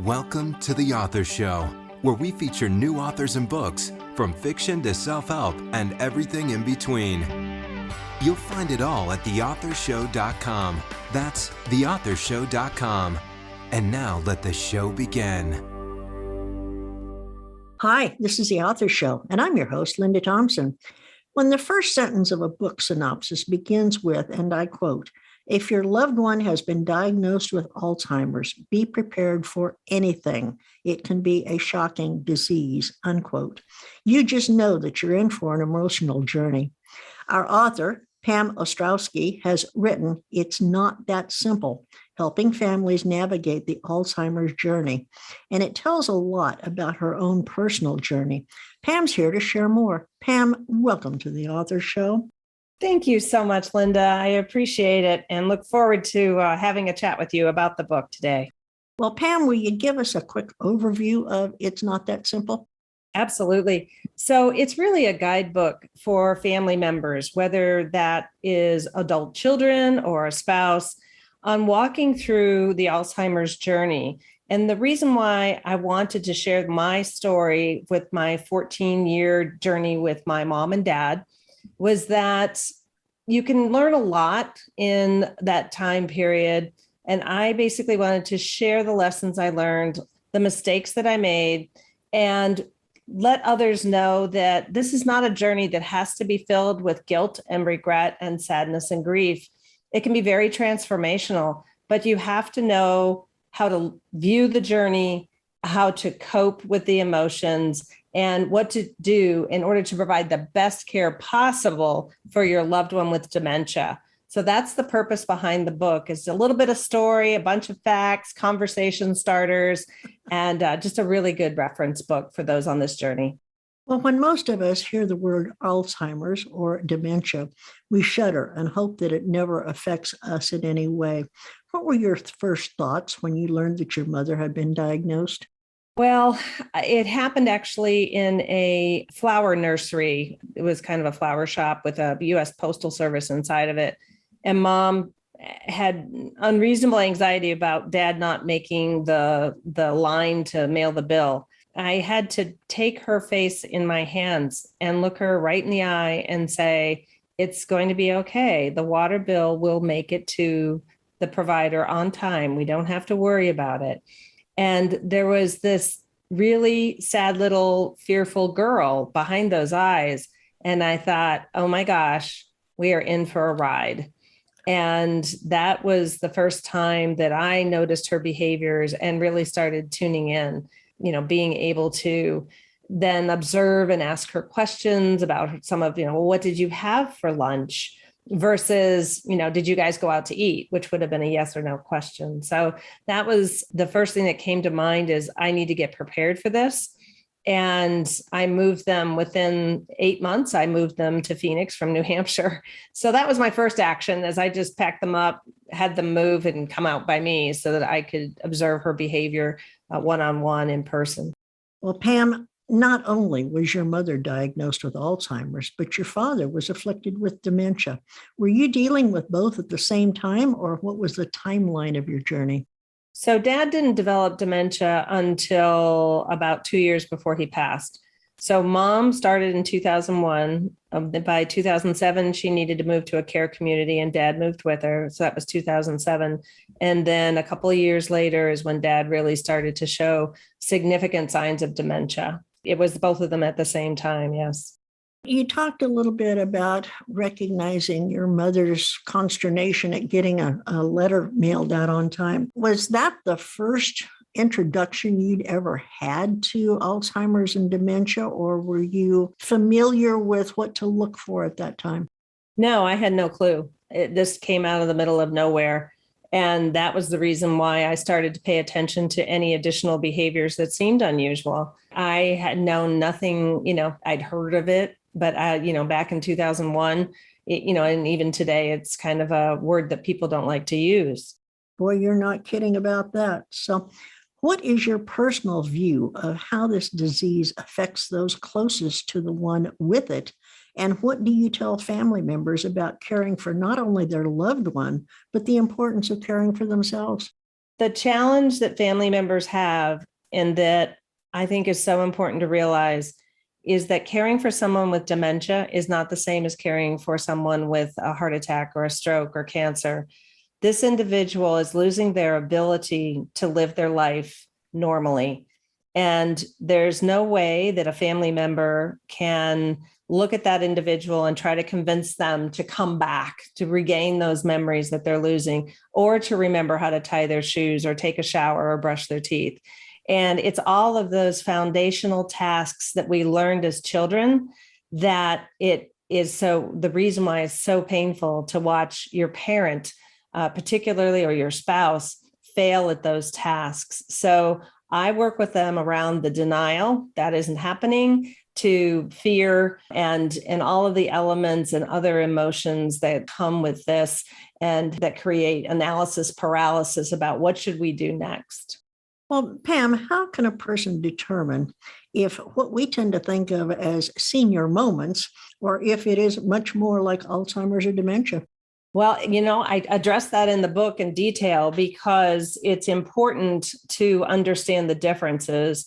Welcome to The Author Show, where we feature new authors and books, from fiction to self-help and everything in between. You'll find it all at theauthorshow.com. That's theauthorshow.com. And now let the show begin. Hi, this is The Author Show, and I'm your host, Linda Thompson. When the first sentence of a book synopsis begins with, and I quote, "If your loved one has been diagnosed with Alzheimer's, be prepared for anything. It can be a shocking disease," unquote. You just know that you're in for an emotional journey. Our author, Pam Ostrowski, has written It's Not That Simple, helping families navigate the Alzheimer's journey. And it tells a lot about her own personal journey. Pam's here to share more. Pam, welcome to The Author Show. Thank you so much, Linda. I appreciate it and look forward to having a chat with you about the book today. Well, Pam, will you give us a quick overview of It's Not That Simple? Absolutely. So it's really a guidebook for family members, whether that is adult children or a spouse, on walking through the Alzheimer's journey. And the reason why I wanted to share my story with my 14-year journey with my mom and dad was that you can learn a lot in that time period. And I basically wanted to share the lessons I learned, the mistakes that I made, and let others know that this is not a journey that has to be filled with guilt and regret and sadness and grief. It can be very transformational, but you have to know how to view the journey, how to cope with the emotions, and what to do in order to provide the best care possible for your loved one with dementia. So that's the purpose behind the book. It's a little bit of story, a bunch of facts, conversation starters, and just a really good reference book for those on this journey. Well, when most of us hear the word Alzheimer's or dementia, we shudder and hope that it never affects us in any way. What were your first thoughts when you learned that your mother had been diagnosed? Well, it happened actually in a flower nursery. It was kind of a flower shop with a U.S. Postal Service inside of it. And Mom had unreasonable anxiety about Dad not making the line to mail the bill. I had to take her face in my hands and look her right in the eye and say, "It's going to be okay. The water bill will make it to the provider on time. We don't have to worry about it." And there was this really sad little fearful girl behind those eyes. And I thought, oh my gosh, we are in for a ride. And that was the first time that I noticed her behaviors and really started tuning in, being able to then observe and ask her questions about some of, what did you have for lunch? Versus, did you guys go out to eat, which would have been a yes or no question. So that was the first thing that came to mind is I need to get prepared for this. And I moved them within 8 months. I moved them to Phoenix from New Hampshire. So that was my first action as I just packed them up, had them move and come out by me so that I could observe her behavior one-on-one in person. Well, Pam, not only was your mother diagnosed with Alzheimer's, but your father was afflicted with dementia. Were you dealing with both at the same time, or what was the timeline of your journey? So Dad didn't develop dementia until about 2 years before he passed. So Mom started in 2001. By 2007, she needed to move to a care community and Dad moved with her. So that was 2007. And then a couple of years later is when Dad really started to show significant signs of dementia. It was both of them at the same time, yes. You talked a little bit about recognizing your mother's consternation at getting a letter mailed out on time. Was that the first introduction you'd ever had to Alzheimer's and dementia, or were you familiar with what to look for at that time? No, I had no clue. It just came out of the middle of nowhere. And that was the reason why I started to pay attention to any additional behaviors that seemed unusual. I had known nothing, I'd heard of it, but back in 2001, and even today, it's kind of a word that people don't like to use. Boy, you're not kidding about that. So what is your personal view of how this disease affects those closest to the one with it? And what do you tell family members about caring for not only their loved one, but the importance of caring for themselves? The challenge that family members have, and that I think is so important to realize, is that caring for someone with dementia is not the same as caring for someone with a heart attack or a stroke or cancer. This individual is losing their ability to live their life normally. And there's no way that a family member can look at that individual and try to convince them to come back, to regain those memories that they're losing, or to remember how to tie their shoes or take a shower or brush their teeth. And it's all of those foundational tasks that we learned as children that it is so the reason why it's so painful to watch your parent, particularly, or your spouse, fail at those tasks. So I work with them around the denial that isn't happening, to fear and all of the elements and other emotions that come with this and that create analysis paralysis about what should we do next. Well, Pam, how can a person determine if what we tend to think of as senior moments, or if it is much more like Alzheimer's or dementia? Well, I address that in the book in detail because it's important to understand the differences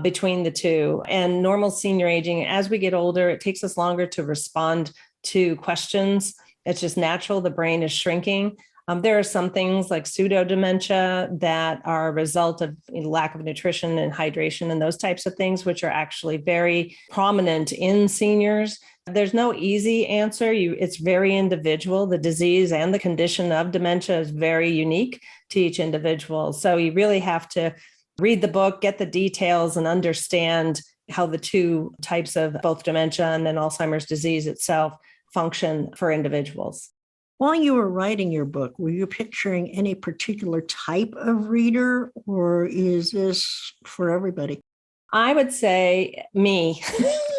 between the two. And normal senior aging, as we get older, it takes us longer to respond to questions. It's just natural. The brain is shrinking. There are some things like pseudo dementia that are a result of lack of nutrition and hydration and those types of things, which are actually very prominent in seniors. There's no easy answer. It's very individual. The disease and the condition of dementia is very unique to each individual. So you really have to read the book, get the details, and understand how the two types of both dementia and then Alzheimer's disease itself function for individuals. While you were writing your book, were you picturing any particular type of reader, or is this for everybody? I would say me.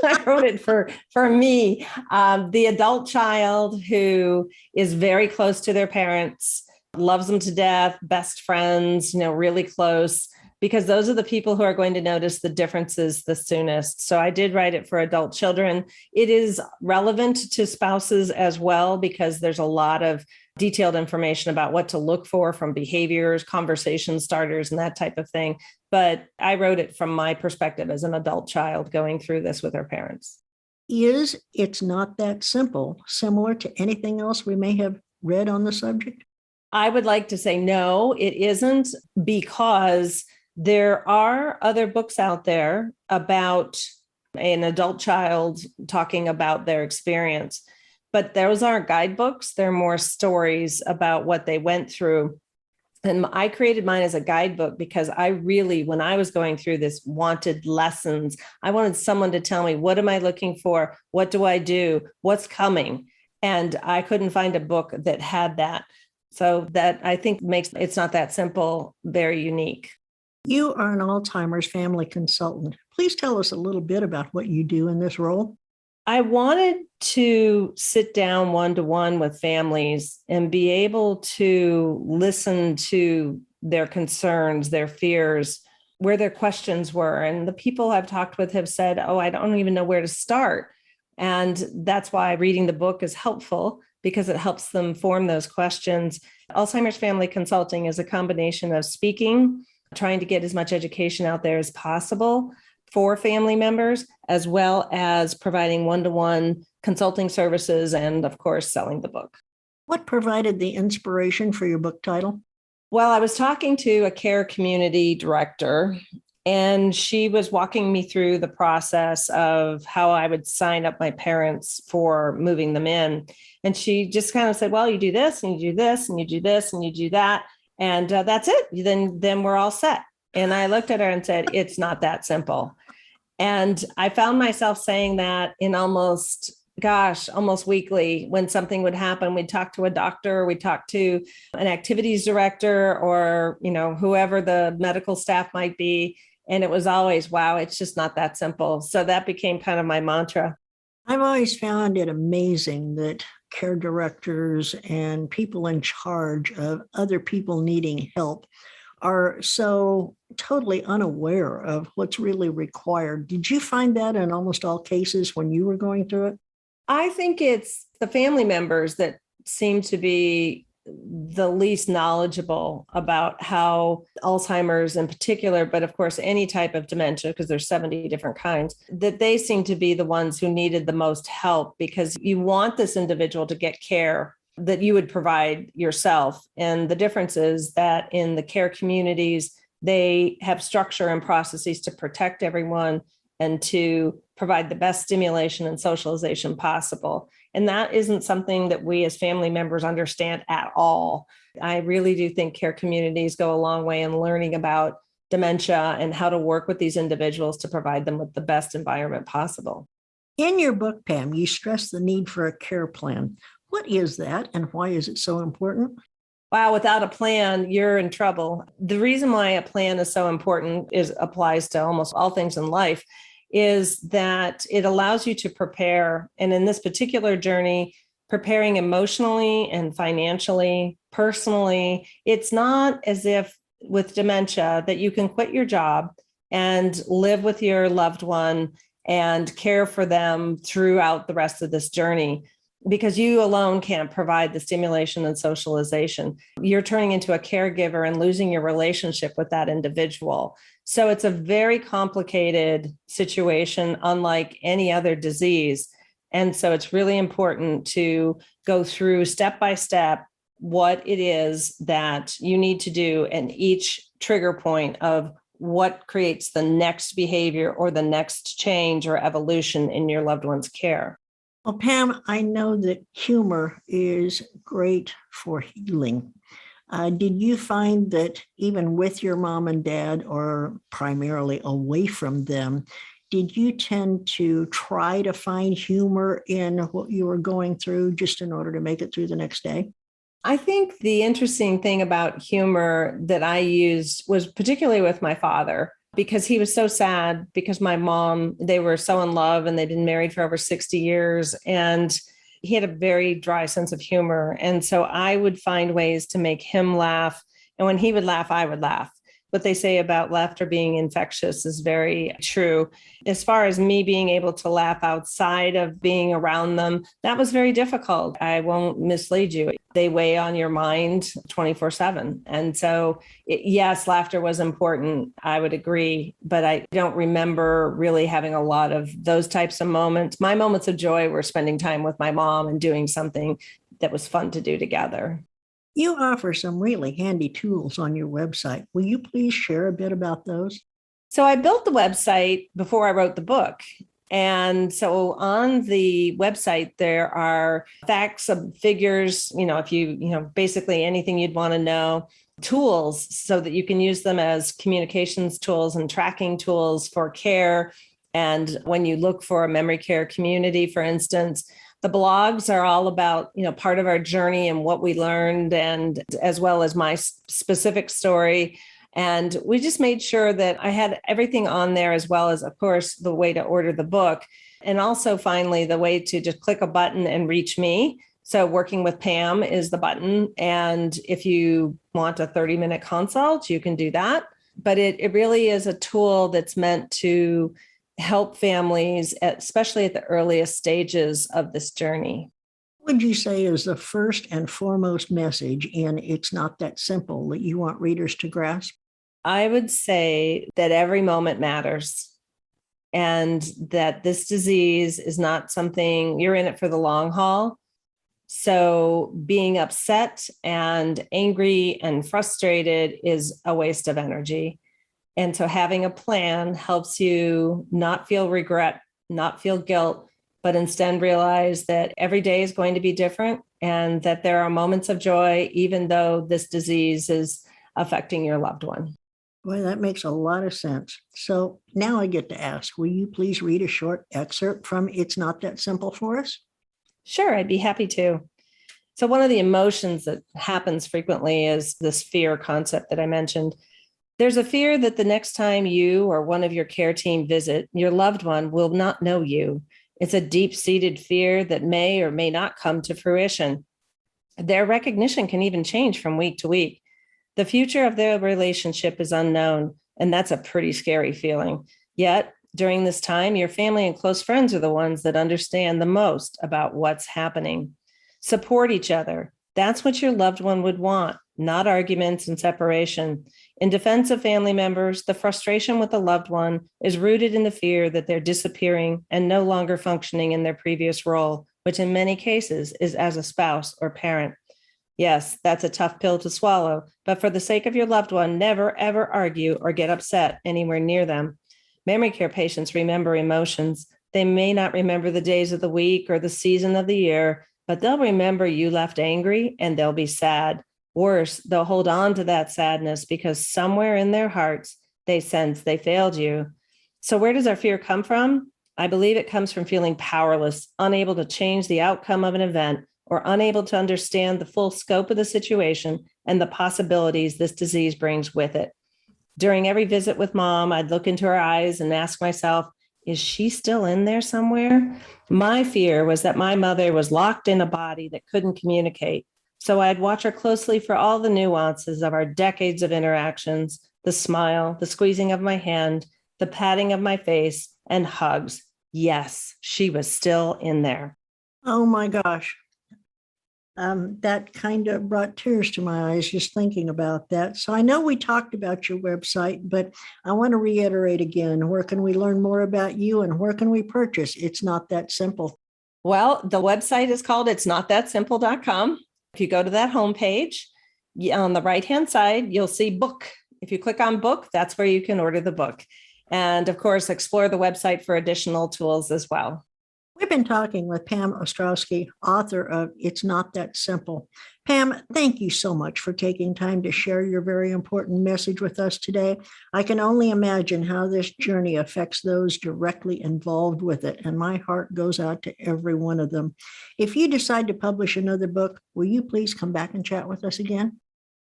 I wrote it for me, the adult child who is very close to their parents, loves them to death, best friends, really close, because those are the people who are going to notice the differences the soonest. So I did write it for adult children. It is relevant to spouses as well, because there's a lot of detailed information about what to look for from behaviors, conversation starters, and that type of thing. But I wrote it from my perspective as an adult child going through this with their parents. Is It's Not That Simple similar to anything else we may have read on the subject? I would like to say no, it isn't, because there are other books out there about an adult child talking about their experience, but those aren't guidebooks. They're more stories about what they went through. And I created mine as a guidebook because I really, when I was going through this, wanted lessons. I wanted someone to tell me, what am I looking for? What do I do? What's coming? And I couldn't find a book that had that. So that, I think, makes It's Not That Simple very unique. You are an Alzheimer's family consultant. Please tell us a little bit about what you do in this role. I wanted to sit down one-to-one with families and be able to listen to their concerns, their fears, where their questions were. And the people I've talked with have said, oh, I don't even know where to start. And that's why reading the book is helpful, because it helps them form those questions. Alzheimer's Family Consulting is a combination of speaking, trying to get as much education out there as possible for family members, as well as providing one-to-one consulting services and, of course, selling the book. What provided the inspiration for your book title? Well, I was talking to a care community director, and she was walking me through the process of how I would sign up my parents for moving them in. And she just kind of said, well, you do this, and you do this, and you do this, and you do that. And that's it. Then we're all set. And I looked at her and said, it's not that simple. And I found myself saying that in almost weekly. When something would happen, we'd talk to a doctor, we'd talk to an activities director, or, whoever the medical staff might be. And it was always, wow, it's just not that simple. So that became kind of my mantra. I've always found it amazing that care directors and people in charge of other people needing help are so totally unaware of what's really required. Did you find that in almost all cases when you were going through it? I think it's the family members that seem to be the least knowledgeable about how Alzheimer's in particular, but of course, any type of dementia, because there's 70 different kinds, that they seem to be the ones who needed the most help, because you want this individual to get care that you would provide yourself. And the difference is that in the care communities, they have structure and processes to protect everyone and to provide the best stimulation and socialization possible. And that isn't something that we as family members understand at all. I really do think care communities go a long way in learning about dementia and how to work with these individuals to provide them with the best environment possible. In your book, Pam, you stress the need for a care plan. What is that, and why is it so important? Wow, without a plan, you're in trouble. The reason why a plan is so important applies to almost all things in life, is that it allows you to prepare. And in this particular journey, preparing emotionally and financially, personally, it's not as if with dementia that you can quit your job and live with your loved one and care for them throughout the rest of this journey, because you alone can't provide the stimulation and socialization. You're turning into a caregiver and losing your relationship with that individual. So it's a very complicated situation, unlike any other disease. And so it's really important to go through step by step what it is that you need to do, and each trigger point of what creates the next behavior or the next change or evolution in your loved one's care. Well, Pam, I know that humor is great for healing. Did you find that even with your mom and dad, or primarily away from them, did you tend to try to find humor in what you were going through just in order to make it through the next day? I think the interesting thing about humor that I used was particularly with my father, because he was so sad because my mom, they were so in love and they'd been married for over 60 years. And he had a very dry sense of humor. And so I would find ways to make him laugh. And when he would laugh, I would laugh. What they say about laughter being infectious is very true. As far as me being able to laugh outside of being around them, that was very difficult. I won't mislead you. They weigh on your mind 24/7. And so, yes, laughter was important. I would agree, but I don't remember really having a lot of those types of moments. My moments of joy were spending time with my mom and doing something that was fun to do together. You offer some really handy tools on your website. Will you please share a bit about those? So I built the website before I wrote the book. And so on the website, there are facts and figures, if you basically anything you'd want to know, tools so that you can use them as communications tools and tracking tools for care. And when you look for a memory care community, for instance, the blogs are all about, part of our journey and what we learned, and as well as my specific story. And we just made sure that I had everything on there, as well as, of course, the way to order the book. And also, finally, the way to just click a button and reach me. So working with Pam is the button. And if you want a 30-minute consult, you can do that. But it really is a tool that's meant to help families, especially at the earliest stages of this journey. What would you say is the first and foremost message in It's Not That Simple that you want readers to grasp? I would say that every moment matters, and that this disease is not something you're in it for the long haul. So being upset and angry and frustrated is a waste of energy. And so having a plan helps you not feel regret, not feel guilt, but instead realize that every day is going to be different, and that there are moments of joy, even though this disease is affecting your loved one. Boy, that makes a lot of sense. So now I get to ask, will you please read a short excerpt from It's Not That Simple for us? Sure, I'd be happy to. So one of the emotions that happens frequently is this fear concept that I mentioned. There's a fear that the next time you or one of your care team visit, your loved one will not know you. It's a deep-seated fear that may or may not come to fruition. Their recognition can even change from week to week. The future of their relationship is unknown, and that's a pretty scary feeling. Yet, during this time, your family and close friends are the ones that understand the most about what's happening. Support each other. That's what your loved one would want, not arguments and separation. In defense of family members, the frustration with a loved one is rooted in the fear that they're disappearing and no longer functioning in their previous role, which in many cases is as a spouse or parent. Yes, that's a tough pill to swallow, but for the sake of your loved one, never, ever argue or get upset anywhere near them. Memory care patients remember emotions. They may not remember the days of the week or the season of the year, but they'll remember you left angry and they'll be sad. Worse, they'll hold on to that sadness because somewhere in their hearts, they sense they failed you. So where does our fear come from? I believe it comes from feeling powerless, unable to change the outcome of an event, or unable to understand the full scope of the situation and the possibilities this disease brings with it. During every visit with Mom, I'd look into her eyes and ask myself, is she still in there somewhere? My fear was that my mother was locked in a body that couldn't communicate. So I'd watch her closely for all the nuances of our decades of interactions, the smile, the squeezing of my hand, the patting of my face, and hugs. Yes, she was still in there. Oh my gosh. That kind of brought tears to my eyes just thinking about that. So I know we talked about your website, but I want to reiterate again, where can we learn more about you and where can we purchase It's Not That Simple? Well, the website is called itsnotthatsimple.com. If you go to that homepage, on the right-hand side, you'll see book. If you click on book, that's where you can order the book. And of course, explore the website for additional tools as well. We've been talking with Pam Ostrowski, author of It's Not That Simple. Pam, thank you so much for taking time to share your very important message with us today. I can only imagine how this journey affects those directly involved with it, and my heart goes out to every one of them. If you decide to publish another book, will you please come back and chat with us again?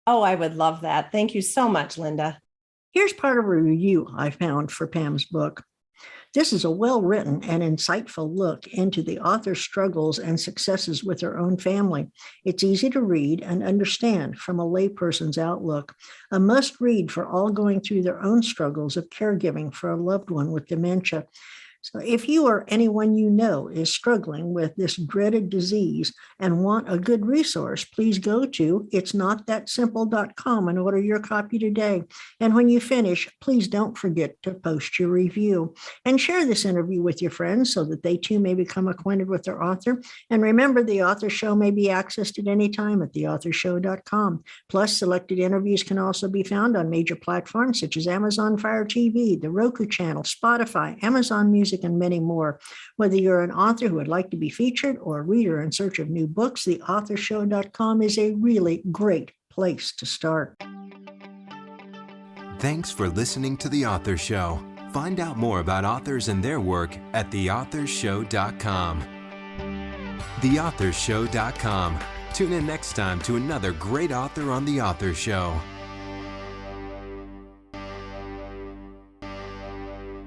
Oh, I would love that. Thank you so much, Linda. Here's part of a review I found for Pam's book. This is a well-written and insightful look into the author's struggles and successes with her own family. It's easy to read and understand from a layperson's outlook, a must-read for all going through their own struggles of caregiving for a loved one with dementia. So if you or anyone you know is struggling with this dreaded disease and want a good resource, please go to itsnotthatsimple.com and order your copy today. And when you finish, please don't forget to post your review and share this interview with your friends so that they too may become acquainted with their author. And remember, the Author Show may be accessed at any time at theauthorshow.com. Plus, selected interviews can also be found on major platforms such as Amazon Fire TV, the Roku channel, Spotify, Amazon Music, and many more. Whether you're an author who would like to be featured or a reader in search of new books, theauthorshow.com is a really great place to start. Thanks for listening to The Author Show. Find out more about authors and their work at theauthorshow.com. Theauthorshow.com. Tune in next time to another great author on The Author Show.